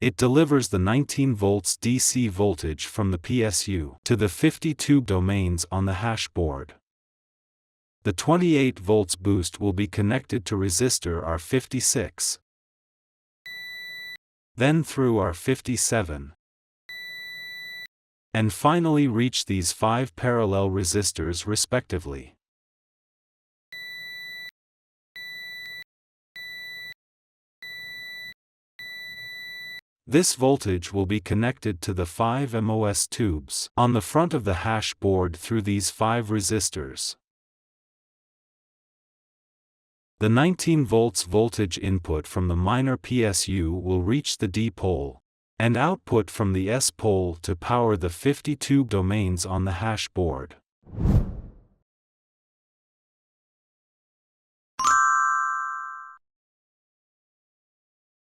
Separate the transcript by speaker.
Speaker 1: It delivers the 19 volts DC voltage from the PSU to the 52 domains on the hashboard. The 28 volts boost will be connected to resistor R56, then through R57, and finally reach these 5 parallel resistors respectively. This voltage will be connected to the 5 MOS tubes on the front of the hash board through these 5 resistors. The 19 volts voltage input from the miner PSU will reach the D pole, and output from the S pole to power the 52 domains on the hash board.